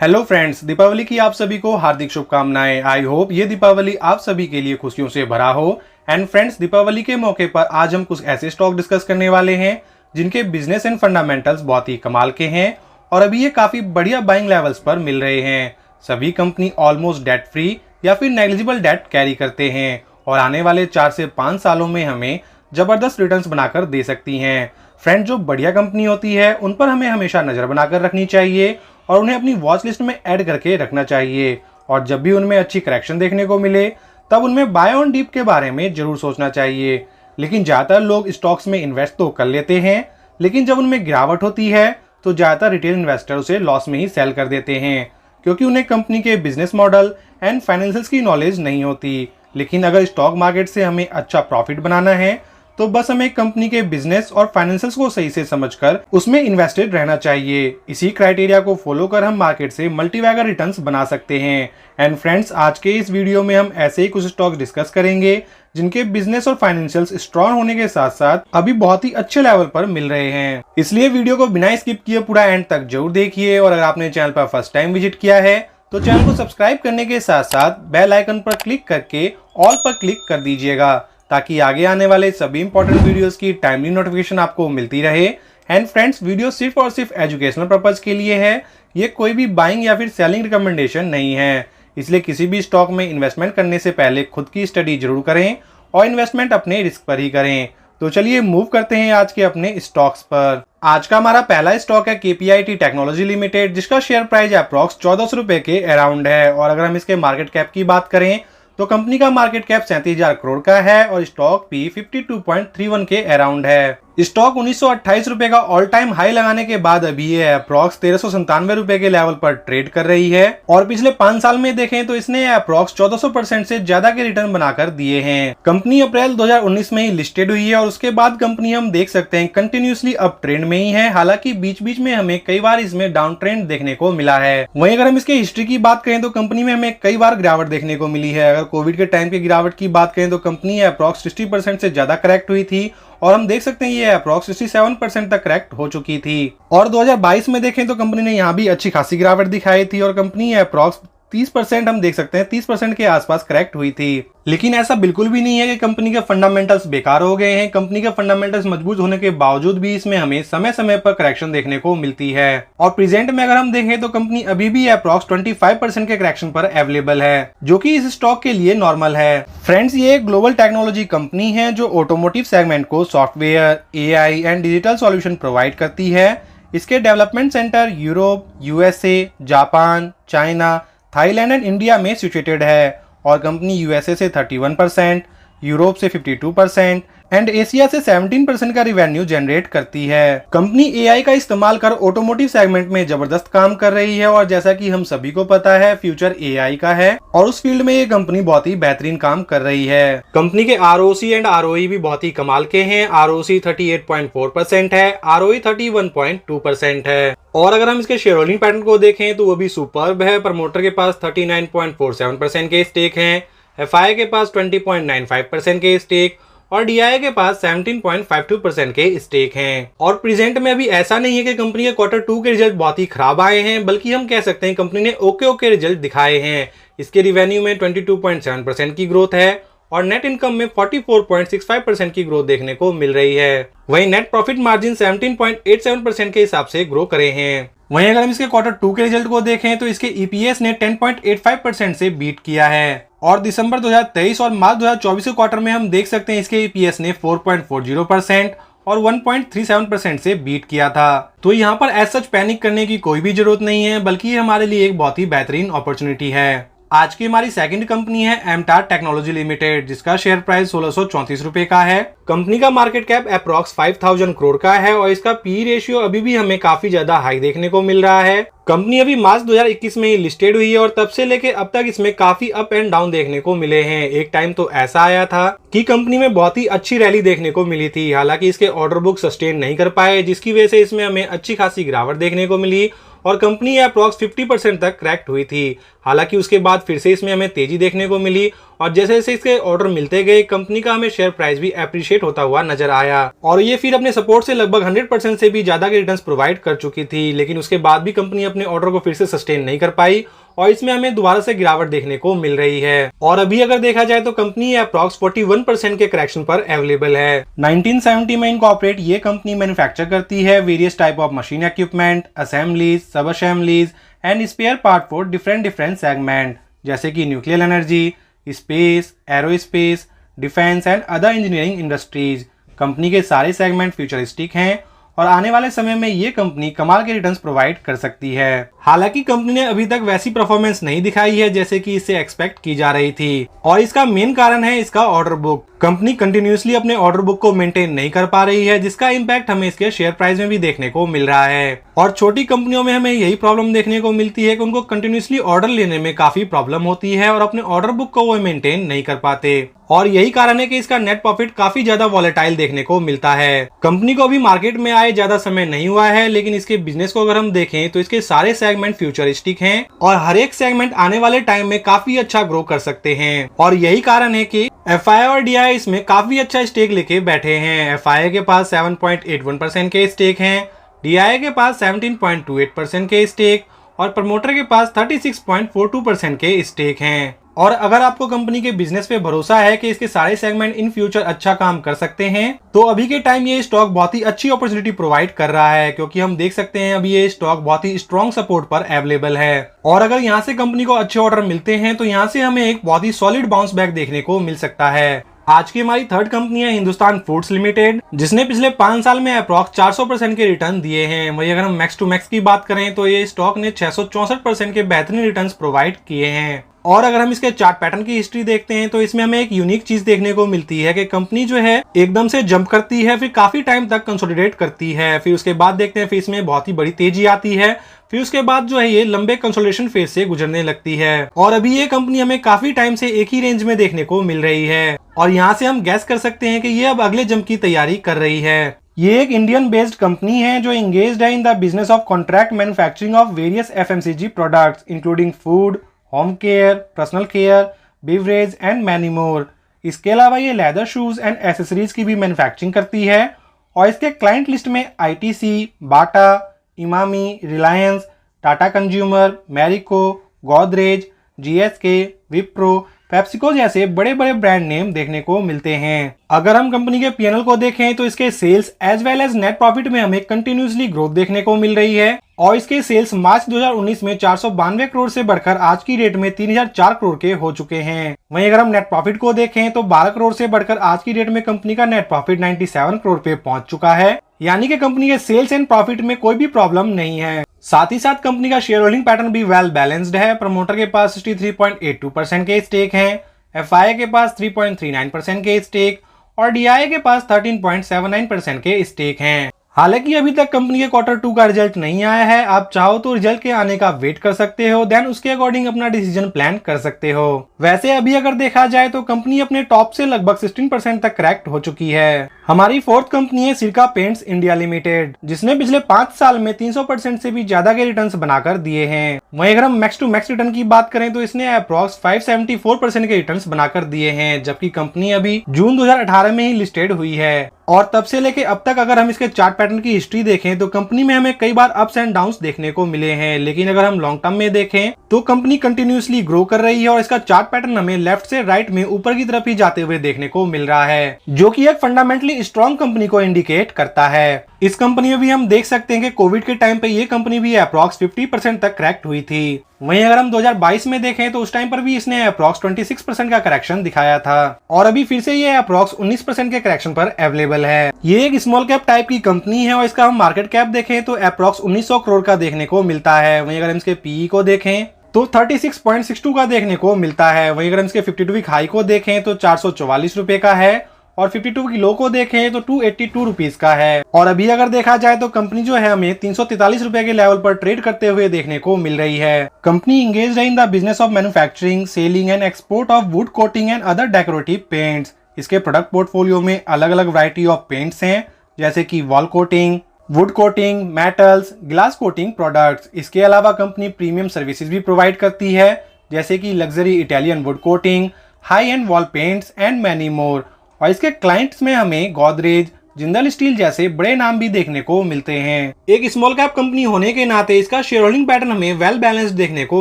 Hello friends, Deepawali की आप सभी को हार्दिक शुभकामनाएं। आई होप ये दीपावली आप सभी के लिए खुशियों से भरा हो। एंड फ्रेंड्स, दीपावली के मौके पर आज हम कुछ ऐसे स्टॉक डिस्कस करने वाले हैं जिनके बिजनेस एंड फंडामेंटल्स बहुत ही कमाल के हैं और अभी ये काफी बढ़िया बाइंग लेवल्स पर मिल रहे हैं। सभी कंपनी ऑलमोस्ट डेट फ्री या फिर नेग्लिजिबल डेट कैरी करते हैं और आने वाले 4 से 5 सालों में हमें जबरदस्त रिटर्न्स बनाकर दे सकती हैं। फ्रेंड, जो बढ़िया कंपनी होती है उन पर हमें हमेशा नजर बनाकर रखनी चाहिए और उन्हें अपनी वॉच लिस्ट में ऐड करके रखना चाहिए। और जब भी उनमें अच्छी करेक्शन देखने को मिले तब उनमें बाय ऑन डीप के बारे में जरूर सोचना चाहिए। लेकिन ज़्यादातर लोग स्टॉक्स में इन्वेस्ट तो कर लेते हैं, लेकिन जब उनमें गिरावट होती है तो ज़्यादातर रिटेल इन्वेस्टर उसे लॉस में ही सेल कर देते हैं, क्योंकि उन्हें कंपनी के बिजनेस मॉडल एंड फाइनेंशियल्स की नॉलेज नहीं होती। लेकिन अगर स्टॉक मार्केट से हमें अच्छा प्रॉफिट बनाना है तो बस हमें कंपनी के बिजनेस और फाइनेंशियल्स को सही से समझकर उसमें इन्वेस्टेड रहना चाहिए। इसी क्राइटेरिया को फॉलो कर हम मार्केट से मल्टीबैगर रिटर्न्स बना सकते हैं। एंड फ्रेंड्स, आज के इस वीडियो में हम ऐसे ही कुछ स्टॉक्स डिस्कस करेंगे जिनके बिजनेस और फाइनेंशियल्स स्ट्रॉन्ग होने के साथ साथ अभी बहुत ही अच्छे लेवल पर मिल रहे हैं। इसलिए वीडियो को बिना स्किप किए पूरा एंड तक जरूर देखिए और अगर आपने चैनल पर फर्स्ट टाइम विजिट किया है तो चैनल को सब्सक्राइब करने के साथ साथ बेल आइकन पर क्लिक करके ऑल पर क्लिक कर दीजिएगा ताकि आगे आने वाले सभी इंपॉर्टेंट वीडियोस की टाइमली नोटिफिकेशन आपको मिलती रहे। एंड फ्रेंड्स, वीडियो सिर्फ और सिर्फ एजुकेशनल पर्पज के लिए है, ये कोई भी बाइंग या फिर सेलिंग रिकमेंडेशन नहीं है। इसलिए किसी भी स्टॉक में इन्वेस्टमेंट करने से पहले खुद की स्टडी जरूर करें और इन्वेस्टमेंट अपने रिस्क पर ही करें। तो चलिए मूव करते हैं आज के अपने स्टॉक्स पर। आज का हमारा पहला स्टॉक है KPIT टेक्नोलॉजी लिमिटेड, जिसका शेयर प्राइस अप्रॉक्स 1400 रुपए के अराउंड है। और अगर हम इसके मार्केट कैप की बात करें तो कंपनी का मार्केट कैप 37,000 करोड़ का है और स्टॉक P 52.31 के अराउंड है। स्टॉक 1928 रुपए का ऑल टाइम हाई लगाने के बाद अभी ये अप्रॉक्स 1397 रुपए के लेवल पर ट्रेड कर रही है और पिछले 5 साल में देखें तो इसने अप्रॉक्स 1400% से ज्यादा के रिटर्न बनाकर दिए हैं। कंपनी अप्रैल 2019 में ही लिस्टेड हुई है और उसके बाद कंपनी हम देख सकते हैं कंटिन्यूसली अप ट्रेंड में ही है। हालांकि बीच बीच में हमें कई बार इसमें डाउन ट्रेंड देखने को मिला है। वहीं अगर हम इसके हिस्ट्री की बात करें तो कंपनी में हमें कई बार गिरावट देखने को मिली है। अगर कोविड के टाइम की गिरावट की बात करें तो कंपनी अप्रॉक्स 60% से ज्यादा करेक्ट हुई थी और हम देख सकते हैं ये अप्रॉक्स 67% तक करेक्ट हो चुकी थी। और 2022 में देखें तो कंपनी ने यहाँ भी अच्छी खासी गिरावट दिखाई थी और कंपनी अप्रॉक्स 30% हम देख सकते हैं 30% के आसपास करेक्ट हुई थी। लेकिन ऐसा बिल्कुल भी नहीं है कि कंपनी के फंडामेंटल्स बेकार हो गए हैं। कंपनी के फंडामेंटल्स मजबूत होने के बावजूद भी इसमें हमें समय समय पर करेक्शन देखने को मिलती है और प्रेजेंट में अगर हम देखें तो कंपनी अभी भी अप्रॉक्स 25% के करेक्शन पर अवेलेबल है, जो कि इस स्टॉक के लिए नॉर्मल है। फ्रेंड्स, ये एक ग्लोबल टेक्नोलॉजी कंपनी है जो ऑटोमोटिव सेगमेंट को software, AI and digital solution provide करती है। इसके development centre Europe, USA, Japan, China, Thailand and India में सिचुएटेड है और कंपनी USA से 31%, यूरोप से 52% एंड एशिया से 17% का रिवेन्यू जनरेट करती है। कंपनी AI का इस्तेमाल कर ऑटोमोटिव सेगमेंट में जबरदस्त काम कर रही है और जैसा कि हम सभी को पता है फ्यूचर AI का है और उस फील्ड में ये कंपनी बहुत ही बेहतरीन काम कर रही है। कंपनी के ROC एंड ROE भी बहुत ही कमाल के हैं। ROC 38.4% है, ROE 31.2% है। और अगर हम इसके शेयर होल्डिंग पैटर्न को देखें तो वो भी सुपर्ब है। प्रमोटर के पास 39.47% के स्टेक हैं, FI के पास 20.95% के स्टेक और DI के पास 17.52% के स्टेक हैं। और प्रेजेंट में अभी ऐसा नहीं है कि कंपनी के Q2 के रिजल्ट बहुत ही खराब आए हैं, बल्कि हम कह सकते हैं कंपनी ने ओके रिजल्ट दिखाए हैं। इसके रिवेन्यू में 22.7% की ग्रोथ है और नेट इनकम में 44.65% की ग्रोथ देखने को मिल रही है। वहीं नेट प्रॉफिट मार्जिन 17.87% के हिसाब से ग्रो करे हैं। वहीं अगर हम इसके Q2 के रिजल्ट को देखें तो इसके EPS ने 10.85% से बीट किया है और दिसंबर 2023 और मार्च 2024 के क्वार्टर में हम देख सकते हैं इसके EPS ने 4.40% और 1.37% से बीट किया था। तो यहाँ पर एज सच पैनिक करने की कोई भी जरूरत नहीं है, बल्कि ये हमारे लिए एक बहुत ही बेहतरीन अपॉर्चुनिटी है। आज की हमारी सेकंड कंपनी है MTAR टेक्नोलॉजी लिमिटेड, जिसका शेयर प्राइस 1634 रुपए का है। कंपनी का मार्केट कैप अप्रॉक्स 5000 करोड़ का है और इसका PE रेशियो अभी भी हमें काफी ज्यादा हाई देखने को मिल रहा है। कंपनी अभी मार्च 2021 में ही लिस्टेड हुई है और तब से लेके अब तक इसमें काफी अप एंड डाउन देखने को मिले हैं। एक टाइम तो ऐसा आया था कि कंपनी में बहुत ही अच्छी रैली देखने को मिली थी। हालांकि इसके ऑर्डर बुक सस्टेन नहीं कर पाए, जिसकी वजह से इसमें हमें अच्छी खासी गिरावट देखने को मिली और कंपनी अप्रॉक्स 50% तक क्रैक्ट हुई थी। हालांकि उसके बाद फिर से इसमें हमें तेजी देखने को मिली और जैसे जैसे इसके ऑर्डर मिलते गए कंपनी का हमें शेयर प्राइस भी अप्रिशिएट होता हुआ नजर आया और ये फिर अपने सपोर्ट से लगभग 100% से भी ज्यादा के रिटर्न्स प्रोवाइड कर चुकी थी। लेकिन उसके बाद भी कंपनी अपने ऑर्डर को फिर से सस्टेन नहीं कर पाई और इसमें हमें दोबारा से गिरावट देखने को मिल रही है। और अभी अगर देखा जाए तो कंपनी अप्रॉक्स 41% के करेक्शन पर अवेलेबल है। 1970 में इनकॉर्पोरेट ये कंपनी मैन्युफैक्चर करती है various type of machine equipment, assemblies, sub assemblies and spare part for different segment जैसे कि nuclear energy, space, aerospace, defence and other engineering industries. Company के सारे सेगमेंट फ्यूचरिस्टिक हैं और आने वाले समय में ये कंपनी कमाल के रिटर्न्स प्रोवाइड कर सकती है। हालांकि कंपनी ने अभी तक वैसी परफॉर्मेंस नहीं दिखाई है जैसे कि इससे एक्सपेक्ट की जा रही थी और इसका मेन कारण है इसका ऑर्डर बुक। कंपनी कंटिन्यूसली अपने ऑर्डर बुक को मेंटेन नहीं कर पा रही है जिसका इम्पैक्ट हमें इसके शेयर प्राइस में भी देखने को मिल रहा है। और छोटी कंपनियों में हमें यही प्रॉब्लम देखने को मिलती है कि उनको कंटिन्यूसली ऑर्डर लेने में काफी प्रॉब्लम होती है और अपने ऑर्डर बुक को वो मेंटेन नहीं कर पाते और यही कारण है कि इसका नेट प्रॉफिट काफी ज्यादा वॉलेटाइल देखने को मिलता है। कंपनी को भी मार्केट में आए ज्यादा समय नहीं हुआ है लेकिन इसके बिजनेस को अगर हम देखें तो इसके सारे सेगमेंट फ्यूचरिस्टिक हैं और हर एक सेगमेंट आने वाले टाइम में काफी अच्छा ग्रो कर सकते हैं और यही कारण है कि एफआईआई और डीआईआई इसमें काफी अच्छा स्टेक लेके बैठे हैं। एफआईआई के पास 7.81% के स्टेक हैं, डीआईआई के पास 17.28% के स्टेक और प्रमोटर के पास 36.42% के स्टेक हैं। और अगर आपको कंपनी के बिजनेस पे भरोसा है कि इसके सारे सेगमेंट इन फ्यूचर अच्छा काम कर सकते हैं तो अभी के टाइम ये स्टॉक बहुत ही अच्छी अपॉर्चुनिटी प्रोवाइड कर रहा है क्योंकि हम देख सकते हैं अभी ये स्टॉक बहुत ही स्ट्रॉन्ग सपोर्ट पर अवेलेबल है और अगर यहाँ से कंपनी को अच्छे ऑर्डर मिलते हैं तो यहाँ से हमें एक बहुत ही सॉलिड बाउंस बैक देखने को मिल सकता है। आज की हमारी थर्ड कंपनी है हिंदुस्तान फूड्स लिमिटेड जिसने पिछले 5 साल में अप्रॉक्स 400% के रिटर्न दिए हैं। वही अगर हम मैक्स टू मैक्स की बात करें तो ये स्टॉक ने 664% के बेहतरीन रिटर्न्स प्रोवाइड किए हैं। और अगर हम इसके चार्ट पैटर्न की हिस्ट्री देखते हैं तो इसमें हमें एक यूनिक चीज देखने को मिलती है कि कंपनी जो है एकदम से जंप करती है, फिर काफी टाइम तक कंसोलिडेट करती है, फिर उसके बाद देखते हैं फिर इसमें बहुत ही बड़ी तेजी आती है, फिर उसके बाद जो है ये लंबे कंसोलिडेशन फेज से गुजरने लगती है और अभी ये कंपनी हमें काफी टाइम से एक ही रेंज में देखने को मिल रही है और यहाँ से हम गैस कर सकते हैं कि ये अब अगले जंप की तैयारी कर रही है। ये एक इंडियन बेस्ड कंपनी है जो इंगेज्ड है in the business of contract manufacturing of various FMCG products including food, home care, personal care, beverage and many more. इसके अलावा ये लेदर शूज एंड एसेसरीज की भी मैन्युफैक्चरिंग करती है और इसके क्लाइंट लिस्ट में ITC, Bata, Emami, Reliance, Tata Consumer, Marico, Godrej, GSK, Wipro, PepsiCo जैसे बड़े बड़े ब्रांड नेम देखने को मिलते हैं। अगर हम कंपनी के पीएनएल को देखें तो इसके sales as well as net profit में हमें कंटिन्यूसली ग्रोथ देखने को मिल रही है और इसके सेल्स मार्च 2019 में 492 करोड़ से बढ़कर आज की डेट में 3004 करोड़ के हो चुके हैं। वहीं अगर हम नेट प्रॉफिट को देखें तो 12 करोड़ से बढ़कर आज की डेट में कंपनी का नेट प्रॉफिट 97 करोड़ पे पहुंच चुका है, यानी कि कंपनी के सेल्स एंड प्रॉफिट में कोई भी प्रॉब्लम नहीं है। साथ ही साथ कंपनी का शेयर होल्डिंग पैटर्न भी वेल बैलेंस्ड है। प्रमोटर के पास 63.82% के स्टेक हैं, एफआईआई के पास 3.39% के स्टेक और डीआईआई के पास 13.79% के स्टेक हैं। हालांकि अभी तक कंपनी के क्वार्टर 2 का रिजल्ट नहीं आया है, आप चाहो तो रिजल्ट के आने का वेट कर सकते हो, देन उसके अकॉर्डिंग अपना डिसीजन प्लान कर सकते हो। वैसे अभी अगर देखा जाए तो कंपनी अपने टॉप से लगभग 16% तक क्रैक्ट हो चुकी है। हमारी फोर्थ कंपनी है सिरका पेंट्स इंडिया लिमिटेड जिसने पिछले 5 साल में 300% से भी ज्यादा के रिटर्न्स बनाकर दिए हैं। वहीं अगर हम मैक्स टू मैक्स रिटर्न की बात करें तो इसने अप्रॉक्स 574% के रिटर्न्स बनाकर दिए हैं, जबकि कंपनी अभी जून 2018 में ही लिस्टेड हुई है और तब से लेके अब तक अगर हम इसके चार्ट पैटर्न की हिस्ट्री देखें तो कंपनी में हमें कई बार अप्स एंड डाउन्स देखने को मिले हैं, लेकिन अगर हम लॉन्ग टर्म में देखें तो कंपनी कंटिन्यूसली ग्रो कर रही है और इसका चार्ट पैटर्न हमें लेफ्ट से राइट में ऊपर की तरफ ही जाते हुए देखने को मिल रहा है, जो कि एक फंडामेंटली स्ट्रॉन्ग कंपनी को इंडिकेट करता है। इस कंपनी में भी हम देख सकते हैं कि कोविड के टाइम पे ये कंपनी भी अप्रॉक्स 50% तक क्रैक्ट हुई थी। वहीं अगर हम 2022 में देखें तो उस टाइम पर भी इसने अप्रॉक्स 26% का करेक्शन दिखाया था और अभी फिर से ये अप्रॉक्स 19% के करेक्शन पर अवेलेबल है। ये एक स्मॉल कैप टाइप की कंपनी है और इसका हम मार्केट कैप देखें तो अप्रॉक्स 1900 करोड़ का देखने को मिलता है। वहीं अगर हम इसके पीई को देखें तो 36.62 का देखने को मिलता है। वहीं अगर हम इसके 52 वीक हाई को देखें तो 444 रुपए का है और 52 की लो को देखें तो 282 रुपीज का है। और अभी अगर देखा जाए तो कंपनी जो है हमें 343 रुपए के लेवल पर ट्रेड करते हुए देखने को मिल रही है। कंपनी इंगेज्ड है in the business of manufacturing, selling and export of would coating and other decorative paints. इसके प्रोडक्ट पोर्टफोलियो में अलग अलग वैरायटी ऑफ पेंट्स हैं जैसे कि wall coating, would coating, metals, glass coating products. इसके अलावा कंपनी प्रीमियम सर्विसेज भी प्रोवाइड करती है, जैसे कि luxury Italian would coating, high and wall paints and many more. और इसके क्लाइंट्स में हमें गोदरेज, जिंदल स्टील जैसे बड़े नाम भी देखने को मिलते हैं। एक स्मॉल कैप कंपनी होने के नाते इसका शेयर होल्डिंग पैटर्न हमें वेल बैलेंस्ड देखने को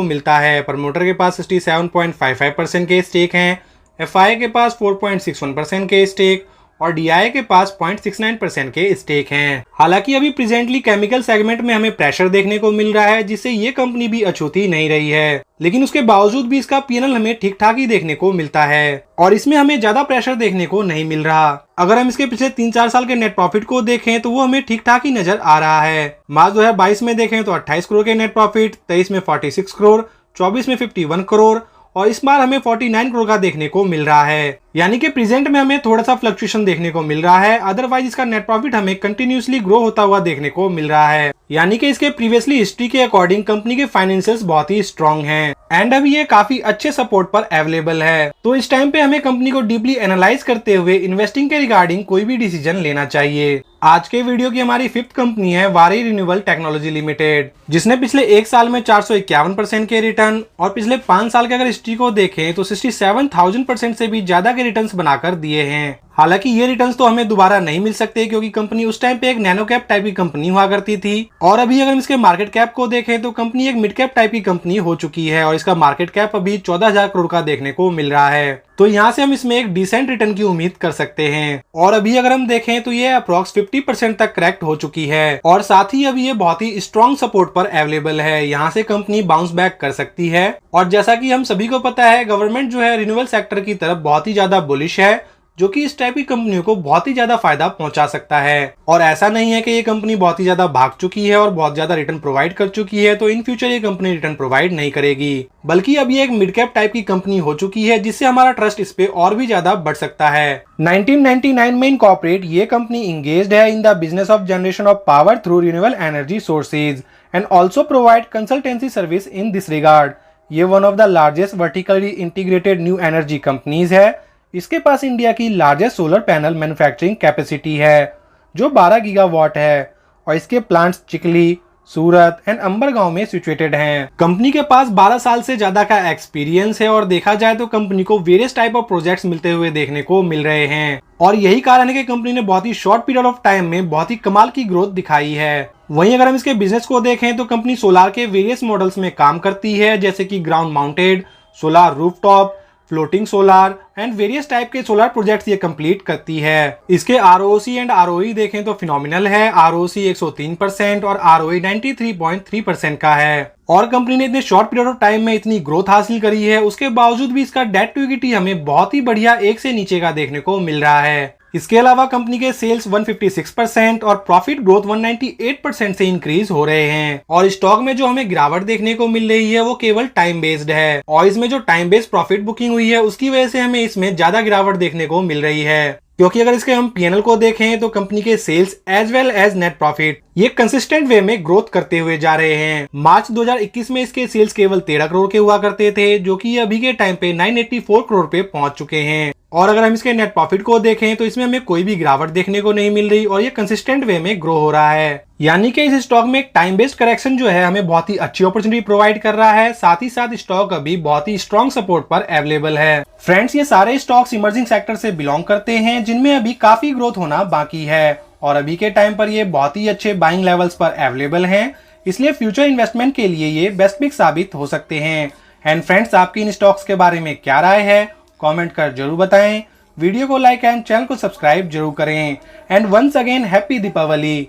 मिलता है। प्रमोटर के पास 67.55% के स्टेक हैं, एफआई के पास 4.61% के स्टेक और डीआई के पास 0.69% के स्टेक हैं। हालांकि अभी प्रेजेंटली केमिकल सेगमेंट में हमें प्रेशर देखने को मिल रहा है, जिससे ये कंपनी भी अछूती नहीं रही है, लेकिन उसके बावजूद भी इसका पीएनएल हमें ठीक ठाक ही देखने को मिलता है और इसमें हमें ज्यादा प्रेशर देखने को नहीं मिल रहा। अगर हम इसके पिछले 3-4 साल के नेट प्रॉफिट को देखें तो वो हमें ठीक ठाक ही नजर आ रहा है। मार्च 2022 में देखें तो 28 करोड़ के नेट प्रॉफिट, 23 में 46 करोड़, 24 में 51 करोड़ और इस बार हमें 49 करोड़ का देखने को मिल रहा है। यानी कि प्रेजेंट में हमें थोड़ा सा फ्लक्चुएशन देखने को मिल रहा है, अदरवाइज इसका नेट प्रॉफिट हमें कंटिन्यूअसली ग्रो होता हुआ देखने को मिल रहा है। यानी कि इसके प्रीवियसली हिस्ट्री के अकॉर्डिंग कंपनी के फाइनेंशियल्स बहुत ही स्ट्रांग हैं एंड अभी ये काफी अच्छे सपोर्ट पर अवेलेबल है। तो इस टाइम पे हमें कंपनी को डीपली एनालाइज करते हुए इन्वेस्टिंग के रिगार्डिंग कोई भी डिसीजन लेना चाहिए। आज के वीडियो की हमारी 5th कंपनी है वारी रिन्यूएबल टेक्नोलॉजी लिमिटेड, जिसने पिछले एक साल में 451% के रिटर्न और पिछले 5 साल के अगर हिस्ट्री को देखें तो 67,000% से भी ज्यादा के रिटर्न्स बनाकर दिए हैं। हालांकि ये रिटर्न्स तो हमें दोबारा नहीं मिल सकते, क्योंकि कंपनी उस टाइम पे एक नैनो कैप टाइप की कंपनी हुआ करती थी और अभी अगर हम इसके मार्केट कैप को देखें तो कंपनी एक मिड कैप टाइप की कंपनी हो चुकी है और इसका मार्केट कैप अभी 14,000 करोड़ का देखने को मिल रहा है। तो यहाँ से हम इसमें एक डिसेंट रिटर्न की उम्मीद कर सकते हैं और अभी अगर हम देखें तो ये अप्रॉक्स 50% तक करेक्ट हो चुकी है और साथ ही अभी ये बहुत ही स्ट्रॉन्ग सपोर्ट पर अवेलेबल है। यहाँ से कंपनी बाउंस बैक कर सकती है और जैसा कि हम सभी को पता है, गवर्नमेंट जो है रिन्यूएबल सेक्टर की तरफ बहुत ही ज्यादा बुलिश है, जो कि इस टाइप की कंपनियों को बहुत ही ज्यादा फायदा पहुंचा सकता है। और ऐसा नहीं है कि ये कंपनी बहुत ही ज्यादा भाग चुकी है और बहुत ज्यादा रिटर्न प्रोवाइड कर चुकी है तो इन फ्यूचर ये कंपनी रिटर्न प्रोवाइड नहीं करेगी, बल्कि अब ये एक मिड कैप टाइप की कंपनी हो चुकी है, जिससे हमारा ट्रस्ट इस पे और भी ज्यादा बढ़ सकता है। 1999 में इनकॉर्पोरेट ये कंपनी इंगेज्ड है in the business of generation of power through renewable energy sources and also provide consultancy service in this regard. ये one of the largest vertically integrated new energy companies है। इसके पास India की largest solar panel manufacturing capacity है, जो 12 gigawatt है और इसके प्लांट्स चिकली, सूरत एंड अंबरगांव में सिचुएटेड हैं। कंपनी के पास 12 साल से ज्यादा का एक्सपीरियंस है और देखा जाए तो कंपनी को वेरियस टाइप ऑफ प्रोजेक्ट्स मिलते हुए देखने को मिल रहे हैं और यही कारण है कि कंपनी ने बहुत ही शॉर्ट पीरियड ऑफ टाइम में बहुत ही कमाल की ग्रोथ दिखाई है। वहीं अगर हम इसके बिजनेस को देखें तो कंपनी सोलार के वेरियस मॉडल्स में काम करती है, जैसे कि ground mounted, solar rooftop, floating solar and various type के सोलर प्रोजेक्ट्स ये कंप्लीट करती है। इसके आरओसी एंड आरओई देखें तो फिनोमिनल है। आरओसी 103% और आरओई 93.3% का है और कंपनी ने इतने शॉर्ट पीरियड ऑफ टाइम में इतनी ग्रोथ हासिल करी है, उसके बावजूद भी इसका डेट टू इक्विटी हमें बहुत ही बढ़िया 1 से नीचे का देखने को मिल रहा है। इसके अलावा कंपनी के सेल्स 156% और प्रॉफिट ग्रोथ 198% से इंक्रीज हो रहे हैं और स्टॉक में जो हमें गिरावट देखने को मिल रही है वो केवल टाइम बेस्ड है और इसमें जो टाइम बेस्ड प्रॉफिट बुकिंग हुई है उसकी वजह से हमें इसमें ज्यादा गिरावट देखने को मिल रही है। क्योंकि अगर इसके हम पीएनएल को देखें तो कंपनी के sales as well as net profit ये कंसिस्टेंट वे में ग्रोथ करते हुए जा रहे हैं। मार्च 2021 में इसके सेल्स केवल 13 करोड़ के हुआ करते थे, जो कि अभी के टाइम पे 984 करोड़ पे पहुंच चुके हैं और अगर हम इसके नेट प्रॉफिट को देखें तो इसमें हमें कोई भी गिरावट देखने को नहीं मिल रही और ये कंसिस्टेंट वे में ग्रो हो रहा है। यानी कि इस स्टॉक में एक टाइम बेस्ड करेक्शन जो है हमें बहुत ही अच्छी अपॉर्चुनिटी प्रोवाइड कर रहा है, साथ ही साथ स्टॉक अभी बहुत ही स्ट्रॉन्ग सपोर्ट पर अवेलेबल है। फ्रेंड्स, ये सारे स्टॉक्स इमर्जिंग सेक्टर से बिलोंग करते हैं, जिनमें अभी काफी ग्रोथ होना बाकी है और अभी के टाइम पर ये बहुत ही अच्छे बाइंग लेवल्स पर अवेलेबल हैं, इसलिए फ्यूचर इन्वेस्टमेंट के लिए ये बेस्ट पिक साबित हो सकते हैं। एंड फ्रेंड्स, आपकी इन स्टॉक्स के बारे में क्या राय है, कमेंट कर जरूर बताएं। वीडियो को लाइक एंड चैनल को सब्सक्राइब जरूर करें। And once again happy Deepawali.